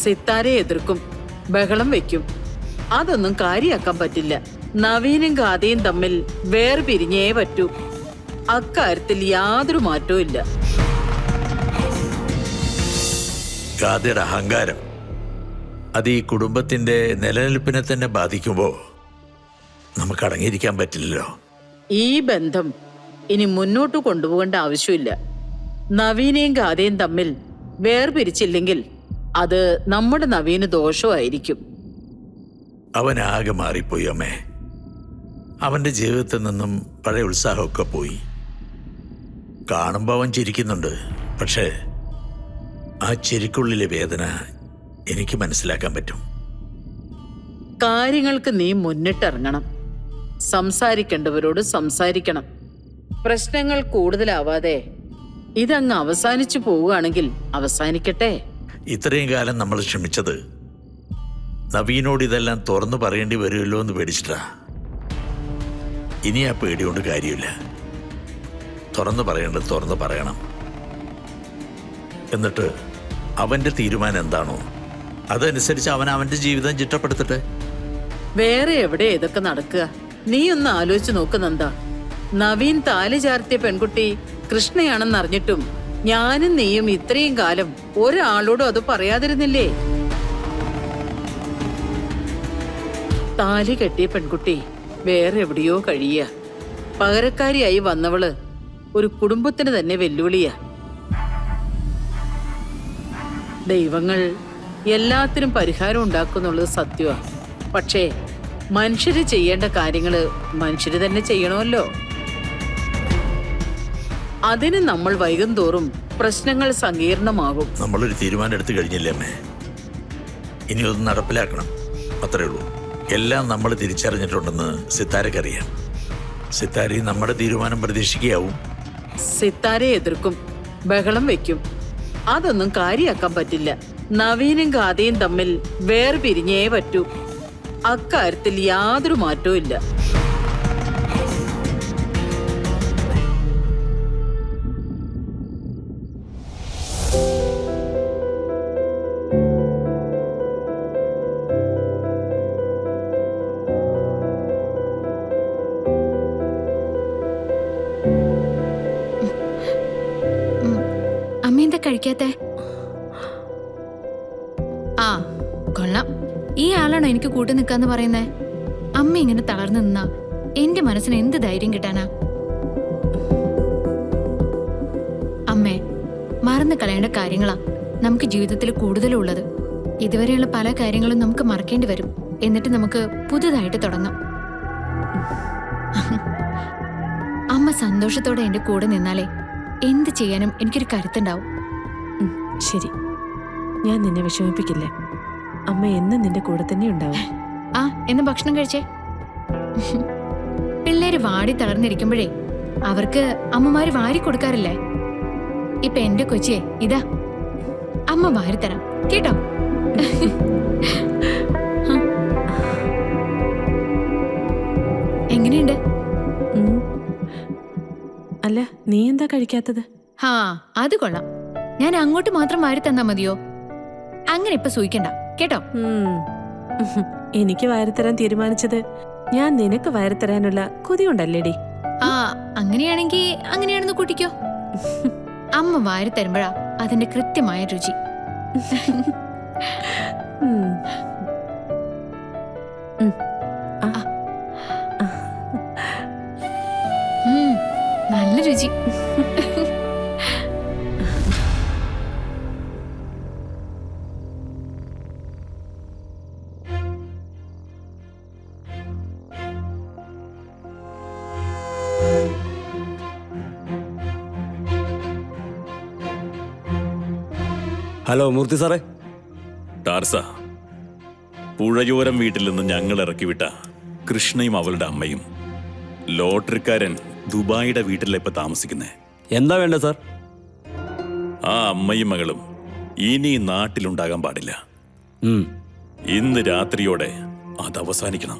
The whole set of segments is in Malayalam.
സിത്താരെ എതിർക്കും, ബഹളം വെക്കും. അതൊന്നും കാര്യാക്കാൻ പറ്റില്ല. നവീനും ഗാഥയും തമ്മിൽ വേർപിരിഞ്ഞേ പറ്റൂ. അക്കാര്യത്തിൽ യാതൊരു മാറ്റവും ഇല്ല. ഗാഥയുടെ അഹങ്കാരം അത് ഈ കുടുംബത്തിന്റെ നിലനിൽപ്പിനെ തന്നെ ബാധിക്കുമ്പോ നമുക്ക് അടങ്ങിയിരിക്കാൻ പറ്റില്ലല്ലോ. ഈ ബന്ധം ഇനി മുന്നോട്ട് കൊണ്ടുപോകേണ്ട ആവശ്യമില്ല. നവീനയും ഗാഥയും തമ്മിൽ വേർപിരിച്ചില്ലെങ്കിൽ അത് നമ്മുടെ നവീന് ദോഷമായിരിക്കും. അവനാകെ മാറിപ്പോയി അമ്മേ. അവന്റെ ജീവിതത്തിൽ നിന്നും പഴയ ഉത്സാഹമൊക്കെ പോയി. കാണുമ്പോൾ അവൻ ചിരിക്കുന്നുണ്ട്, പക്ഷേ ആ ചിരിക്കുള്ളിലെ വേദന എനിക്ക് മനസ്സിലാക്കാൻ പറ്റും. കാര്യങ്ങൾക്ക് നീ മുന്നിട്ടിറങ്ങണം. സംസാരിക്കേണ്ടവരോട് സംസാരിക്കണം. പ്രശ്നങ്ങൾ കൂടുതലാവാതെ ഇതങ്ങ് അവസാനിച്ചു പോവുകയാണെങ്കിൽ അവസാനിക്കട്ടെ. ഇത്രയും കാലം നമ്മൾ ക്ഷമിച്ചത് നവീനോട് ഇതെല്ലാം തുറന്നു പറയേണ്ടി വരുമല്ലോ എന്ന് പേടിച്ചിട്ടാ. ഇനി ആ പേടിയോണ്ട് കാര്യമില്ല. തുറന്നു പറയേണ്ടത് തുറന്നു പറയണം. എന്നിട്ട് അവന്റെ തീരുമാനം എന്താണോ അതനുസരിച്ച് അവൻ അവന്റെ ജീവിതം ചിട്ടപ്പെടുത്തട്ടെ. വേറെ എവിടെ ഇതൊക്കെ നടക്കുക? നീ ഒന്ന് ആലോചിച്ച് നോക്കുന്നെന്താ? നവീൻ താലി ചാർത്തിയ പെൺകുട്ടി കൃഷ്ണയാണെന്നറിഞ്ഞിട്ടും ഞാനും നീയും ഇത്രയും കാലം ഒരാളോടും അത് പറയാതിരുന്നില്ലേ? താലി കെട്ടിയ പെൺകുട്ടി വേറെ എവിടെയോ കഴിയ. പകരക്കാരിയായി വന്നവള് ഒരു കുടുംബത്തിന് തന്നെ വെല്ലുവിളിയാ. ദൈവങ്ങൾ എല്ലാത്തിനും പരിഹാരം ഉണ്ടാക്കുന്നുള്ളത് സത്യമാ. പക്ഷേ മനുഷ്യര് ചെയ്യേണ്ട കാര്യങ്ങള് മനുഷ്യര് തന്നെ ചെയ്യണമല്ലോ. അതിന് നമ്മൾ വൈകും തോറും പ്രശ്നങ്ങൾ സങ്കീർണമാകും. നമ്മളൊരു തീരുമാനം എടുത്തു കഴിഞ്ഞില്ലേ അമ്മേ? ഇനി ഒന്ന് നടപ്പിലാക്കണം, അത്രേ ഉള്ളൂ. എല്ലാം നമ്മൾ തിരിച്ചറിഞ്ഞിട്ടുണ്ടെന്ന് സിത്താരക്കറിയാം. സിത്താരയും നമ്മുടെ തീരുമാനം പ്രതീക്ഷിക്കുകയാവും. സിത്താരെ എതിർക്കും, ബഹളം വെക്കും. അതൊന്നും കാര്യാക്കാൻ പറ്റില്ല. നവീനും ഗാഥയും തമ്മിൽ വേർപിരിഞ്ഞേ പറ്റൂ. അക്കാര്യത്തിൽ യാതൊരു മാറ്റവും ഇല്ല. അമ്മ എന്താ കഴിക്കാത്തെ? ആ കൊള്ളാം. ഈ ആളാണോ എനിക്ക് കൂട്ടു നിൽക്കാന്ന് പറയുന്നേ? അമ്മ ഇങ്ങനെ തളർന്നു നിന്നാ എന്റെ മനസ്സിന് എന്ത് ധൈര്യം കിട്ടാനാ? അമ്മേ, മറന്നു കളയേണ്ട കാര്യങ്ങളാ നമുക്ക് ജീവിതത്തിൽ കൂടുതലുള്ളത്. ഇതുവരെയുള്ള പല കാര്യങ്ങളും നമുക്ക് മറക്കേണ്ടി വരും. എന്നിട്ട് നമുക്ക് പുതുതായിട്ട് തുടങ്ങാം. അമ്മ സന്തോഷത്തോടെ എന്റെ കൂടെ നിന്നാലേ എന്ത് ചെയ്യാനും എനിക്കൊരു കരുത്തുണ്ടാവും. ശരി, ഞാൻ നിന്നെ വിഷമിപ്പിക്കില്ല. അമ്മ എന്നും നിന്റെ കൂടെ തന്നെ ഉണ്ടാവും. ആ, എന്ന് ഭക്ഷണം കഴിച്ചേ. പിള്ളേര് വാടി തളർന്നിരിക്കുമ്പോഴേ അവർക്ക് അമ്മമാര് വാരി കൊടുക്കാറില്ലേ? ഇപ്പൊ എന്റെ കൊച്ചിയെ ഇതാ അമ്മ വാരി തരാം കേട്ടോ. എങ്ങനെയുണ്ട്? അല്ല, നീ എന്താ കഴിക്കാത്തത്? ഹാ, അത് കൊള്ളാം. ഞാൻ അങ്ങോട്ട് മാത്രം വാരി തന്നാ മതിയോ? അങ്ങനെ ഇപ്പൊ സൂയിക്കണ്ട കേട്ടോ. എനിക്ക് വാരിത്തരാൻ തീരുമാനിച്ചത് ഞാൻ നിനക്ക് വാരിത്തരാനുള്ള കൊതിയുണ്ടല്ലേടി. ആ, അങ്ങനെയാണെങ്കി അങ്ങനെയാണെന്ന് കൂട്ടിക്കോ. അമ്മ വാരി തരുമ്പോഴാ അതിന്റെ കൃത്യമായ രുചി. നല്ല രുചി. ഹലോ മൂർത്തി സാറേ. ടാർസ, പുഴയോരം വീട്ടിൽ നിന്ന് ഞങ്ങൾ ഇറക്കിവിട്ട കൃഷ്ണയും അവളുടെ അമ്മയും ലോട്ടറിക്കാരൻ ദുബായിയുടെ വീട്ടിലെ ഇപ്പൊ താമസിക്കുന്നേ. എന്താ വേണ്ടത് സാർ? ആ അമ്മയും മകളും ഇനി നാട്ടിലുണ്ടാകാൻ പാടില്ല. ഉം. ഇന്ന് രാത്രിയോടെ അത് അവസാനിക്കണം.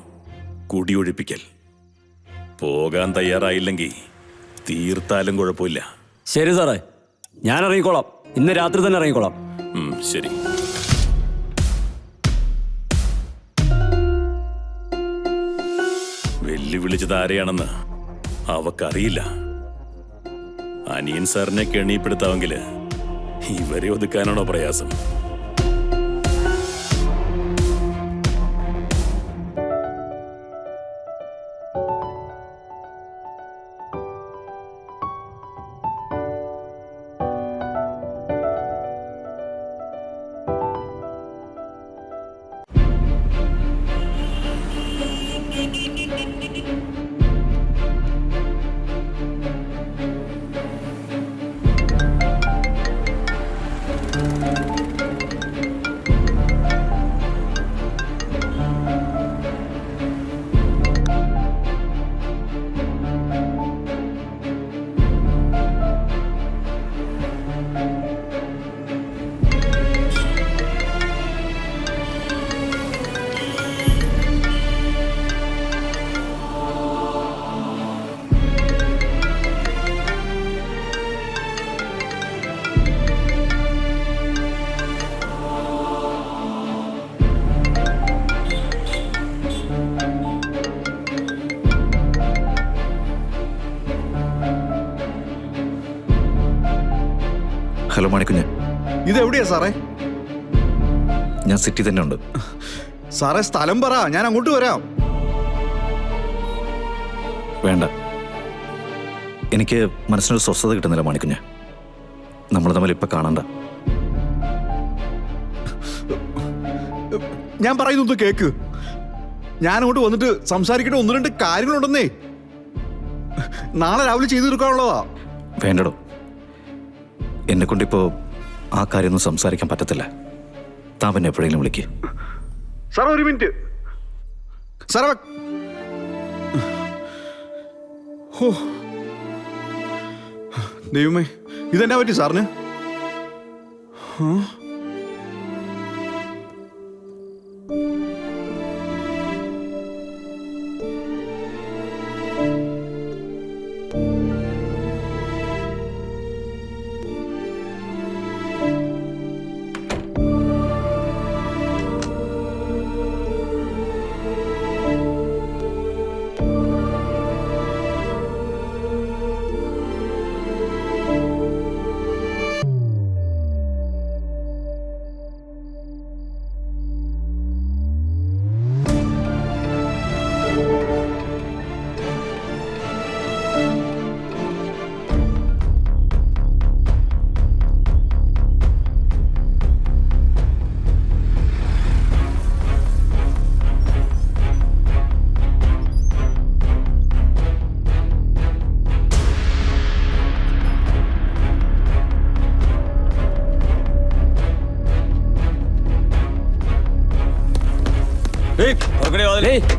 കുടിയൊഴിപ്പിക്കൽ. പോകാൻ തയ്യാറായില്ലെങ്കിൽ തീർത്താലും കുഴപ്പമില്ല. ശരി സാറേ, ഞാൻ ഇറങ്ങിക്കോളാം. ഇന്ന് രാത്രി തന്നെ ഇറങ്ങിക്കോളാം. ശരി. വെല്ലുവിളിച്ചത് ആരെയാണെന്ന് അവക്കറിയില്ല. അനിയൻ സാറിനെ കെണിപ്പെടുത്താമെങ്കില് ഇവരെ ഒതുക്കാനാണോ പ്രയാസം? ഹലോ മാണിക്കുഞ്ഞ്, ഇതെവിടെയാ സാറേ? ഞാൻ സിറ്റി തന്നെ ഉണ്ട്. സാറേ സ്ഥലം പറ, ഞാൻ അങ്ങോട്ട് വരാം. വേണ്ട, എനിക്ക് മനസ്സിനൊരു സ്വസ്ഥത കിട്ടുന്നില്ല മാണിക്കുഞ്ഞ്. നമ്മൾ തമ്മിൽ ഇപ്പം കാണണ്ട. ഞാൻ പറയുന്നത് കേക്ക്. ഞാൻ അങ്ങോട്ട് വന്നിട്ട് സംസാരിക്കേണ്ട 1-2 കാര്യങ്ങളുണ്ടെന്നേ. നാളെ രാവിലെ ചെയ്തു തീർക്കാനുള്ളതാ. വേണ്ടടോ, എന്നെ കൊണ്ടിപ്പോൾ ആ കാര്യമൊന്നും സംസാരിക്കാൻ പറ്റത്തില്ല. താൻ പിന്നെ എപ്പോഴെങ്കിലും വിളിക്ക്. Sir 1 minute. സാറേ ഓ ദൈവമേ, ഇതെന്നാ പറ്റി സാറിന്?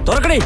തുറക്കണേ.